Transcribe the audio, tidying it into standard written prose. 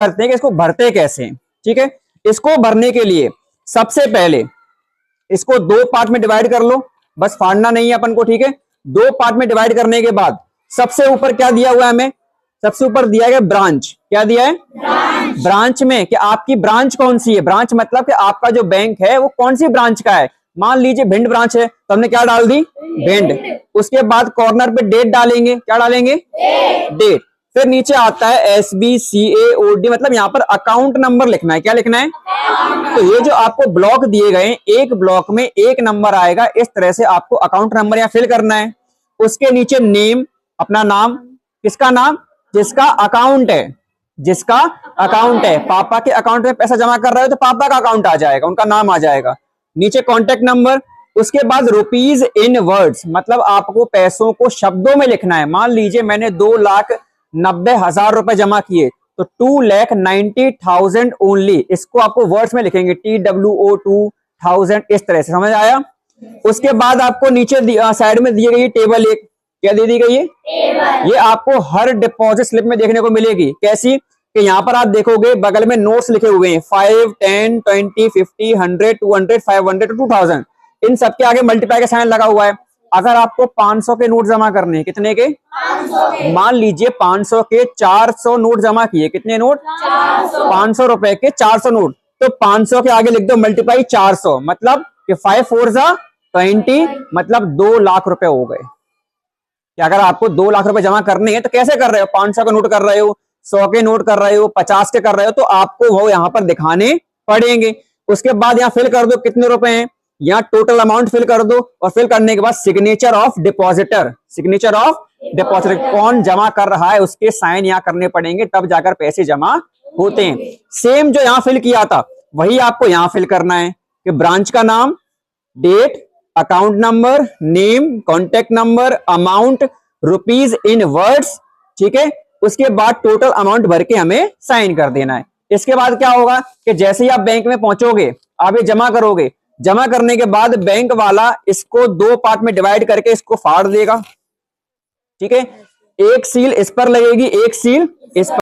करते हैं कि इसको भरते कैसे हैं। ठीक है, इसको भरने के लिए सबसे पहले इसको दो पार्ट में डिवाइड कर लो, बस फाड़ना नहीं है अपन को। ठीक है, दो पार्ट में डिवाइड करने के बाद सबसे ऊपर क्या दिया हुआ है हमें, सबसे ऊपर दिया गया ब्रांच। क्या दिया है? ब्रांच में कि आपकी ब्रांच कौन सी है। ब्रांच मतलब कि आपका जो बैंक है वो कौन सी ब्रांच का है। मान लीजिए भिंड ब्रांच है तो हमने क्या डाल दी, भिंड। उसके बाद कॉर्नर पे डेट डालेंगे, क्या डालेंगे, डेट। फिर नीचे आता है SBCAOD, मतलब यहाँ पर अकाउंट नंबर लिखना है। क्या लिखना है? तो ये जो आपको ब्लॉक दिए गए, एक ब्लॉक में एक नंबर आएगा, इस तरह से आपको अकाउंट नंबर यहाँ फिल करना है। उसके नीचे नेम, अपना नाम, किसका नाम, जिसका अकाउंट है, जिसका अकाउंट है। पापा के अकाउंट में पैसा जमा कर रहे हो तो पापा का अकाउंट आ जाएगा, उनका नाम आ जाएगा। नीचे कॉन्टेक्ट नंबर। उसके बाद रुपीज इन वर्ड्स, मतलब आपको पैसों को शब्दों में लिखना है। मान लीजिए मैंने 2,90,000 रुपए जमा किए तो 2,90,000 ओनली, इसको आपको वर्ड्स में लिखेंगे, TWO2000, इस तरह से। समझ आया? उसके बाद आपको नीचे साइड में दी गई टेबल एक, क्या दे दी गई है? ये आपको हर डिपॉजिट स्लिप में देखने को मिलेगी। कैसी कि यहाँ पर आप देखोगे बगल में नोट्स लिखे हुए हैं, 5, 10, 20, 50, 100, 200, 500, 2000। इन सबके आगे मल्टीप्लाई का साइन लगा हुआ है। अगर आपको 500 के नोट जमा करने हैं, कितने के? 500। मान लीजिए 500 के 400 नोट जमा किए। कितने नोट? 500 रुपए के 400 नोट। तो 500 के आगे लिख दो मल्टीप्लाई 400, मतलब कि 5 4 20, मतलब 2 लाख रुपए हो गए। कि अगर आपको 2 लाख रुपए जमा करने हैं तो कैसे कर रहे हो? 500 का नोट कर रहे हो, 100 के नोट कर रहे हो, 50 के कर रहे हो, तो आपको वो यहां पर दिखाने पड़ेंगे। उसके बाद यहाँ फिल कर दो कितने रुपए हैं, यहाँ टोटल अमाउंट फिल कर दो। और फिल करने के बाद signature of depositor, signature of depositor, कौन जमा कर रहा है उसके साइन यहाँ करने पड़ेंगे, तब जाकर पैसे जमा होते हैं। सेम जो यहाँ फिल किया था वही आपको यहाँ फिल करना है कि ब्रांच का नाम, date, account number, name, contact number, amount, rupees in words. ठीक है, उसके बाद टोटल अमाउंट भर के हमें साइन कर देना है। इसके बाद क्या होगा कि जैसे ही आप बैंक में पहुंचोगे, आप ये जमा करोगे, जमा करने के बाद बैंक वाला इसको दो पार्ट में डिवाइड करके इसको फाड़ देगा। ठीक है, एक सील इस पर लगेगी, एक सील इस पर।